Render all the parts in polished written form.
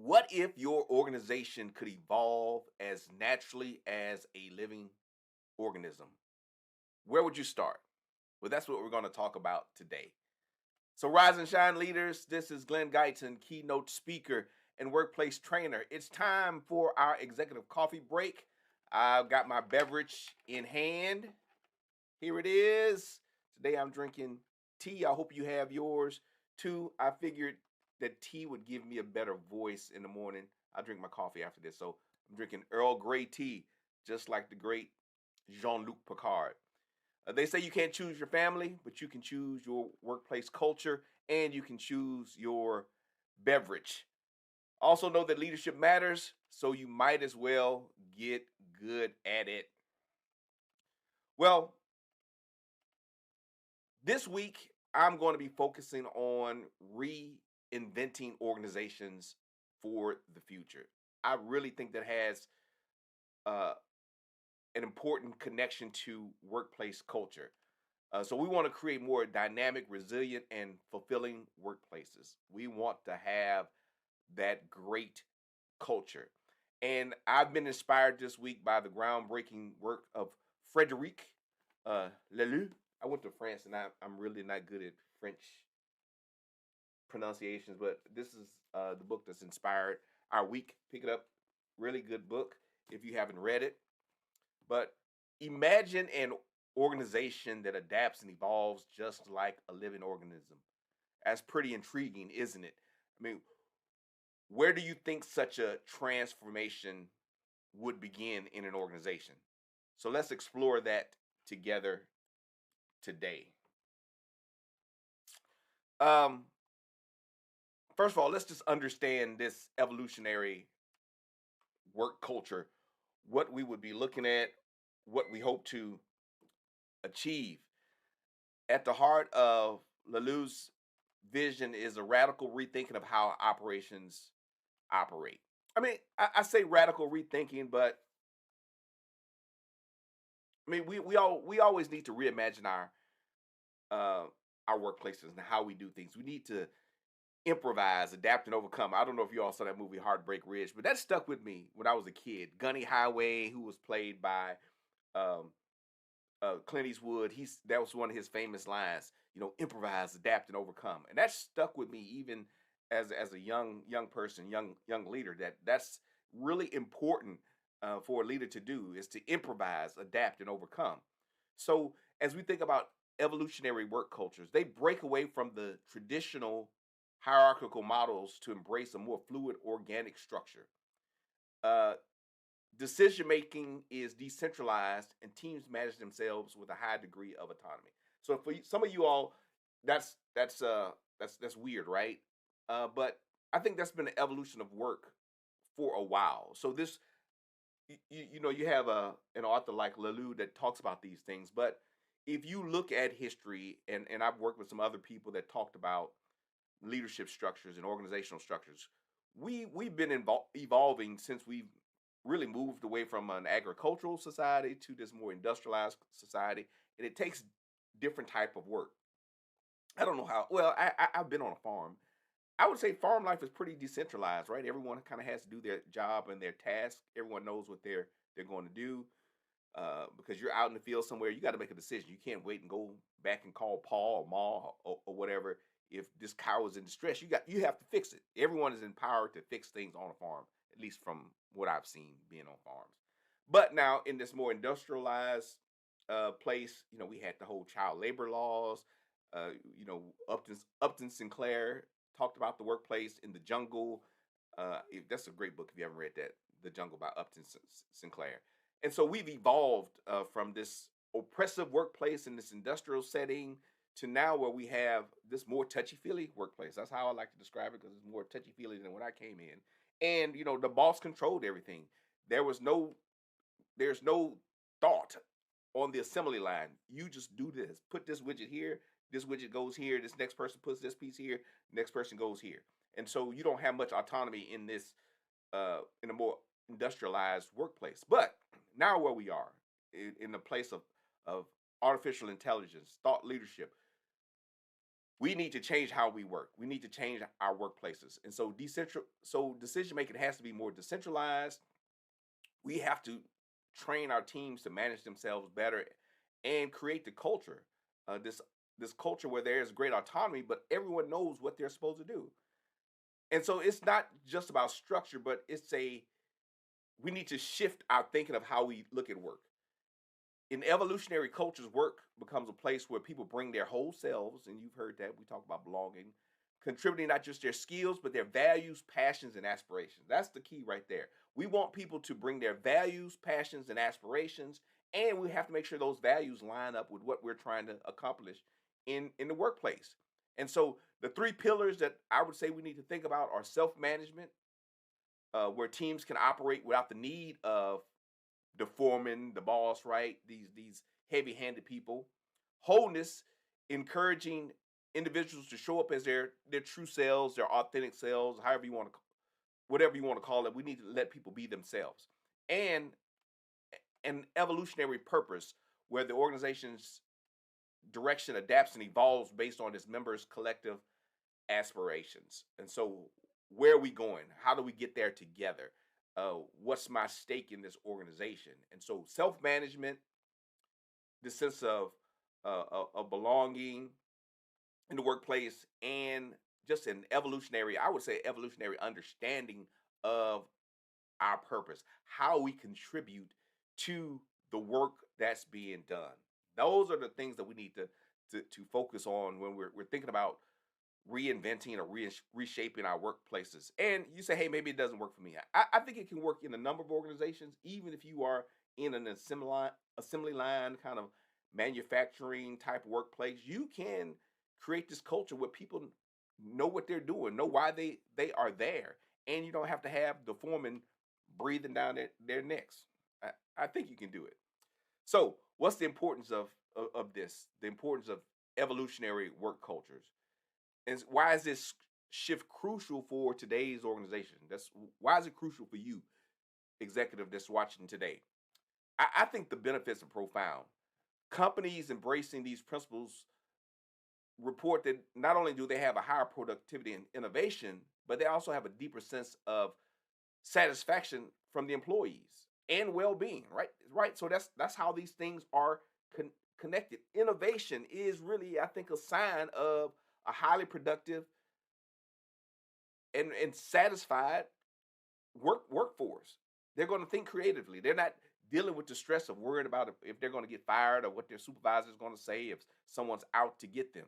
What if your organization could evolve as naturally as a living organism? Where would you start? Well, that's what we're going to talk about today. So, rise and shine, leaders. This is Glen Guyton, keynote speaker and workplace trainer. It's time for our executive coffee break. I've got my beverage in hand. Here it is. Today I'm drinking tea. I hope you have yours too. I figured that tea would give me a better voice in the morning. I'll drink my coffee after this. So I'm drinking Earl Grey tea, just like the great Jean-Luc Picard. They say you can't choose your family, but you can choose your workplace culture and you can choose your beverage. Also, know that leadership matters, so you might as well get good at it. Well, this week, I'm going to be focusing on reinventing organizations for the future. I really think that has uh, an important connection to workplace culture. So, we want to create more dynamic, resilient, and fulfilling workplaces. We want to have that great culture. And I've been inspired this week by the groundbreaking work of Frederic Laloux. I went to France and I'm really not good at French pronunciations, but this is the book that's inspired our week. Pick it up. Really good book if you haven't read it. But imagine an organization that adapts and evolves just like a living organism. That's pretty intriguing, isn't it? I mean, where do you think such a transformation would begin in an organization? So let's explore that together today. Um, First of all, let's just understand this evolutionary work culture, what we would be looking at, what we hope to achieve. At the heart of Laloux's vision is a radical rethinking of how operations operate. I mean, I say radical rethinking, but I mean we always need to reimagine uh, our workplaces and how we do things. We need to improvise, adapt, and overcome. I don't know if you all saw that movie Heartbreak Ridge, but that stuck with me when I was a kid. Gunny Highway, who was played by um, Clint Eastwood, that was one of his famous lines. Improvise, adapt, and overcome, and that stuck with me even as a young person, young leader. That's really important for a leader to do is to improvise, adapt, and overcome. So as we think about evolutionary work cultures, they break away from the traditional hierarchical models to embrace a more fluid, organic structure. Uh, Decision making is decentralized and teams manage themselves with a high degree of autonomy. So for some of you all, that's weird, right? But I think that's been the evolution of work for a while. So this you have an author like Laloux that talks about these things, but if you look at history, and I've worked with some other people that talked about leadership structures and organizational structures, we've been evolving since we've really moved away from an agricultural society to this more industrialized society, and it takes different type of work. I don't know how well. I've been on a farm. I would say farm life is pretty decentralized, right? Everyone kind of has to do their job and their task. Everyone knows what they're going to do. Because you're out in the field somewhere, you got to make a decision. You can't wait and go back and call Paul or Ma or whatever. If this cow is in distress, you have to fix it. Everyone is empowered to fix things on a farm, at least from what I've seen being on farms. But now in this more industrialized place, we had the whole child labor laws. Uh, Upton Sinclair talked about the workplace in the jungle. That's a great book if you haven't read that, The Jungle by Upton Sinclair. And so we've evolved from this oppressive workplace in this industrial setting to now where we have this more touchy-feely workplace. That's how I like to describe it because it's more touchy-feely than when I came in. And the boss controlled everything. There was no there's no thought on the assembly line. You just do this. Put this widget here. This widget goes here. This next person puts this piece here. Next person goes here. And so you don't have much autonomy in this in a more industrialized workplace. But now where we are in the place of artificial intelligence, thought leadership, we need to change how we work. We need to change our workplaces. And so decision making has to be more decentralized. We have to train our teams to manage themselves better and create the culture. This culture where there is great autonomy, but everyone knows what they're supposed to do. And so it's not just about structure, but we need to shift our thinking of how we look at work. In evolutionary cultures, work becomes a place where people bring their whole selves, and you've heard that we talk about belonging, contributing not just their skills, but their values, passions, and aspirations. That's the key right there. We want people to bring their values, passions, and aspirations, and we have to make sure those values line up with what we're trying to accomplish in the workplace. And so the three pillars that I would say we need to think about are self-management, where teams can operate without the need of the foreman, the boss, right? These heavy-handed people. Wholeness, encouraging individuals to show up as their true selves, their authentic selves, however you want to, whatever you want to call it. We need to let people be themselves. And an evolutionary purpose, where the organization's direction adapts and evolves based on its members' collective aspirations. And so, where are we going? How do we get there together? What's my stake in this organization? And so, self management, the sense of belonging in the workplace, and just an evolutionary, I would say, evolutionary understanding of our purpose, how we contribute to the work that's being done. Those are the things that we need to focus on when we're thinking about reinventing or reshaping our workplaces. And you say, hey, maybe it doesn't work for me. I think it can work in a number of organizations, even if you are in an assembly line kind of manufacturing type workplace. You can create this culture where people know what they're doing, know why they are there, and you don't have to have the foreman breathing down their necks. I think you can do it. So, what's the importance of this? The importance of evolutionary work cultures, and why is this shift crucial for today's organization? That's why is it crucial for you, executive that's watching today? I think the benefits are profound. Companies embracing these principles report that not only do they have a higher productivity and innovation, but they also have a deeper sense of satisfaction from the employees and well-being. Right. So that's how these things are connected. Innovation is really, I think, a sign of a highly productive and satisfied workforce. They're going to think creatively. They're not dealing with the stress of worrying about if they're going to get fired or what their supervisor is going to say if someone's out to get them.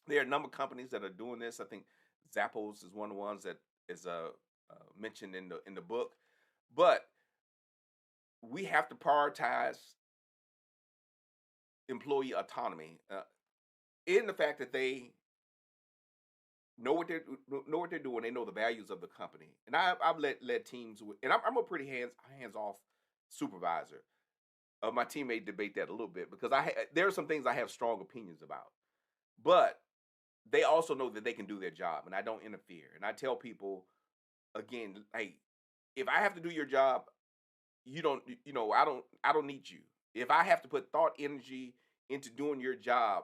There are a number of companies that are doing this. I think Zappos is one of the ones that is mentioned in the book. But we have to prioritize employee autonomy in the fact that they know what they're doing. They know the values of the company, and I've led teams with, and I'm a pretty hands off supervisor. My teammate debate that a little bit because there are some things I have strong opinions about, but they also know that they can do their job, and I don't interfere. And I tell people again, hey, if I have to do your job, you don't, I don't need you. If I have to put thought energy into doing your job,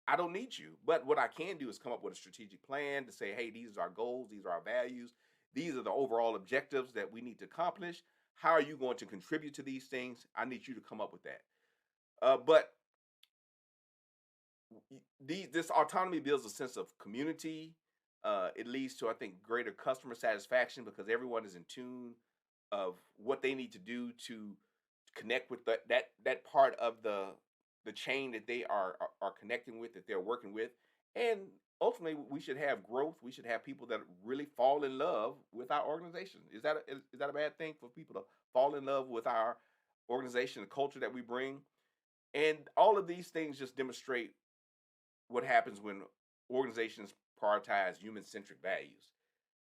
I don't need you. But what I can do is come up with a strategic plan to say, hey, these are our goals, these are our values, these are the overall objectives that we need to accomplish. How are you going to contribute to these things? I need you to come up with that. But this autonomy builds a sense of community. It leads to, I think, greater customer satisfaction because everyone is in tune of what they need to do to connect with that part of the chain that they are connecting with, that they're working with. And ultimately, we should have growth. We should have people that really fall in love with our organization. Is that a bad thing for people to fall in love with our organization, the culture that we bring? And all of these things just demonstrate what happens when organizations prioritize human centric values.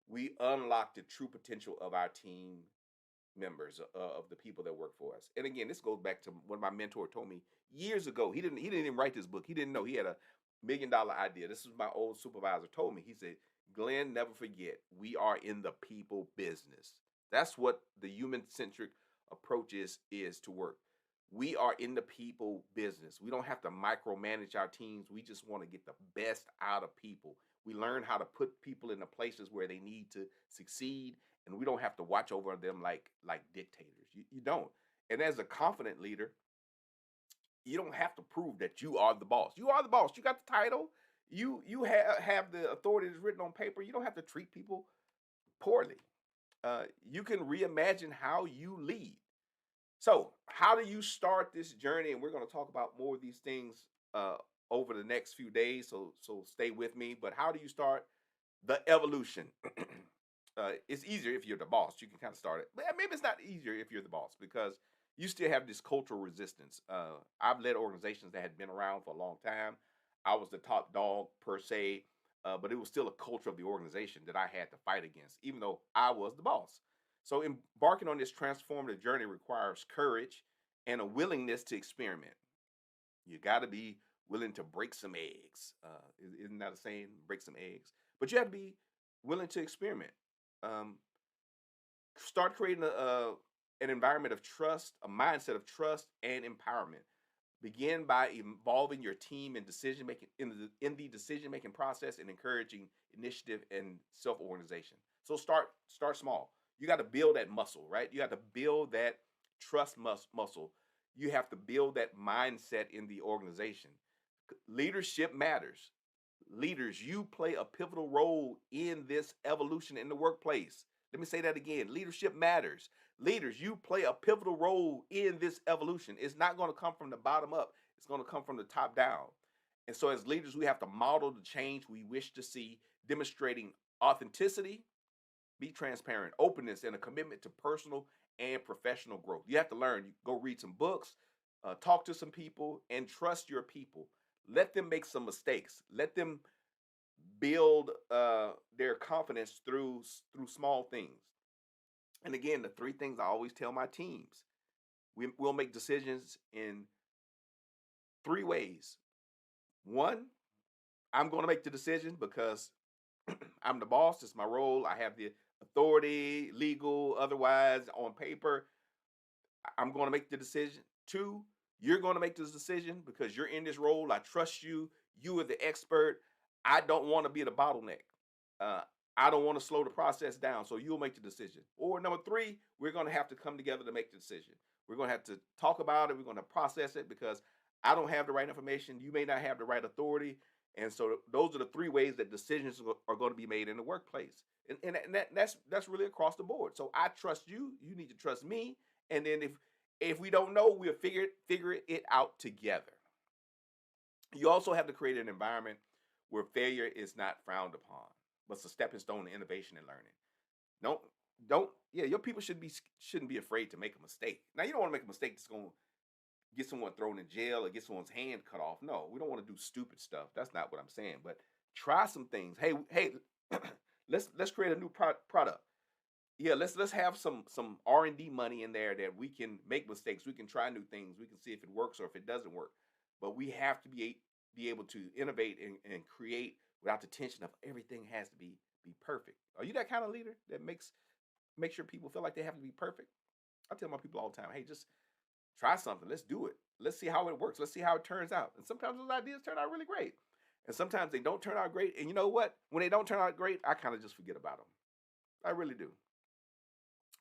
We unlock the true potential of our team members, of the people that work for us. And again, this goes back to what my mentor told me years ago. He didn't even write this book. He didn't know he had a $1 million idea. This is my old supervisor told me. He said, Glenn, never forget, we are in the people business. That's what the human centric approach is to work. We are in the people business. We don't have to micromanage our teams. We just want to get the best out of people. We learn how to put people in the places where they need to succeed, and we don't have to watch over them like dictators. You don't. And as a confident leader, you don't have to prove that you are the boss. You are the boss. You got the title. You have the authority that's written on paper. You don't have to treat people poorly. You can reimagine how you lead. So, how do you start this journey? And we're going to talk about more of these things uh, over the next few days. So stay with me. But how do you start the evolution? It's easier if you're the boss. You can kind of start it. But maybe it's not easier if you're the boss because you still have this cultural resistance. I've led organizations that had been around for a long time. I was the top dog per se, but it was still a culture of the organization that I had to fight against, even though I was the boss. So embarking on this transformative journey requires courage and a willingness to experiment. You got to be willing to break some eggs. Isn't that a saying? Break some eggs. But you have to be willing to experiment. Um, Start creating an environment of trust, a mindset of trust and empowerment. Begin by involving your team in decision making in the decision making process and encouraging initiative and self organization. So start small. You got to build that muscle, right? You have to build that trust muscle. You have to build that mindset in the organization. Leadership matters. Leaders, you play a pivotal role in this evolution in the workplace. Let me say that again. Leadership matters. Leaders, you play a pivotal role in this evolution. It's not going to come from the bottom up, it's going to come from the top down. And so, as leaders, we have to model the change we wish to see, demonstrating authenticity, be transparent, openness, and a commitment to personal and professional growth. You have to learn. You go read some books, talk to some people, and trust your people. Let them make some mistakes. Let them build their confidence through small things. And again, the three things I always tell my teams: we'll make decisions in three ways. One, I'm going to make the decision because I'm the boss. It's my role. I have the authority, legal, otherwise, on paper. I'm going to make the decision. Two, you're going to make this decision because you're in this role. I trust you. You are the expert. I don't want to be the bottleneck. Uh, I don't want to slow the process down. So you'll make the decision. Or number three, we're going to have to come together to make the decision. We're going to have to talk about it. We're going to process it because I don't have the right information. You may not have the right authority. And so those are the three ways that decisions are going to be made in the workplace. And that's really across the board. So I trust you. You need to trust me. And then if we don't know, we'll figure it out together. You also have to create an environment where failure is not frowned upon, but it's a stepping stone to innovation and learning. Don't don't yeah, your people shouldn't be afraid to make a mistake. Now you don't want to make a mistake that's going to get someone thrown in jail or get someone's hand cut off. No, we don't want to do stupid stuff. That's not what I'm saying. But try some things. Hey, let's create a new product. Yeah, let's have some R&D money in there that we can make mistakes. We can try new things. We can see if it works or if it doesn't work. But we have to be able to innovate and create without the tension of everything has to be perfect. Are you that kind of leader that makes sure people feel like they have to be perfect? I tell my people all the time, hey, just try something. Let's do it. Let's see how it works. Let's see how it turns out. And sometimes those ideas turn out really great. And sometimes they don't turn out great. And you know what? When they don't turn out great, I kind of just forget about them. I really do.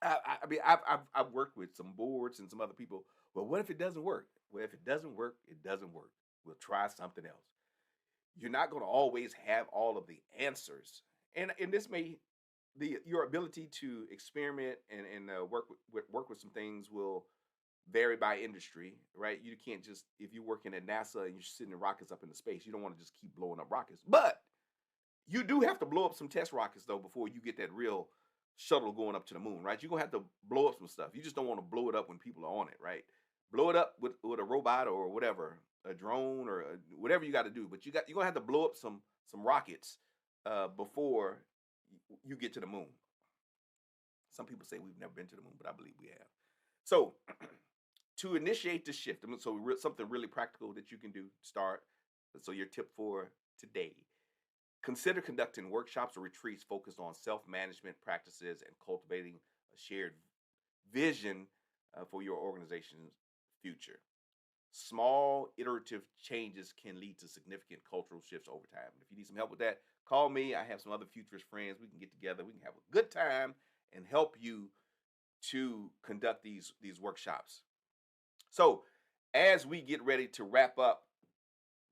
I mean, I've worked with some boards and some other people. Well, what if it doesn't work? Well, if it doesn't work, it doesn't work. We'll try something else. You're not going to always have all of the answers, and this may the your ability to experiment and work with some things will vary by industry, right? You can't just if you're working at NASA and you're sending rockets up into space, you don't want to just keep blowing up rockets, but you do have to blow up some test rockets though before you get that real shuttle going up to the moon, right? You're gonna have to blow up some stuff. You just don't want to blow it up when people are on it, right? Blow it up with a robot or whatever, a drone or whatever you got to do. But you're gonna have to blow up some rockets before you get to the moon. Some people say we've never been to the moon, but I believe we have. So to initiate the shift, so something really practical that you can do. Start. So your tip for today: consider conducting workshops or retreats focused on self management practices and cultivating a shared vision for your organization's future. Small iterative changes can lead to significant cultural shifts over time. If you need some help with that, call me. I have some other futurist friends. We can get together. We can have a good time and help you to conduct these workshops. So, as we get ready to wrap up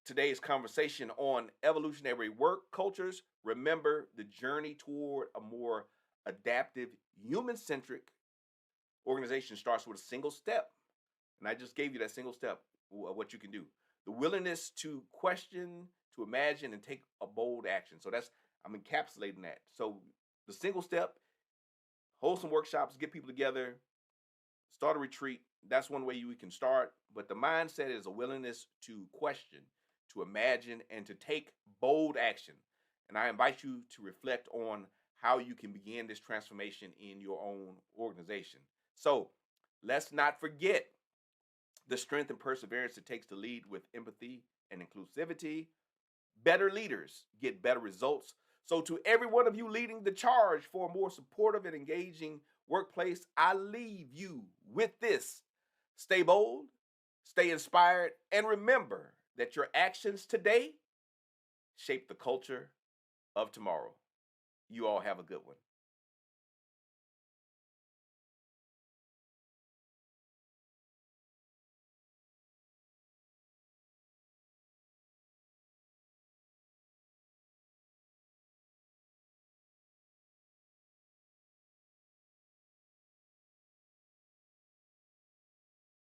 today's conversation on evolutionary work cultures, remember the journey toward a more adaptive, human-centric organization starts with a single step. And I just gave you that single step of what you can do. The willingness to question, to imagine, and take a bold action. So I'm encapsulating that. So the single step, hold some workshops, get people together, start a retreat. That's one way you can start. But the mindset is a willingness to question, to imagine, and to take bold action. And I invite you to reflect on how you can begin this transformation in your own organization. So let's not forget the strength and perseverance it takes to lead with empathy and inclusivity. Better leaders get better results. So, to every one of you leading the charge for a more supportive and engaging workplace, I leave you with this: stay bold, stay inspired, and remember that your actions today shape the culture of tomorrow. You all have a good one.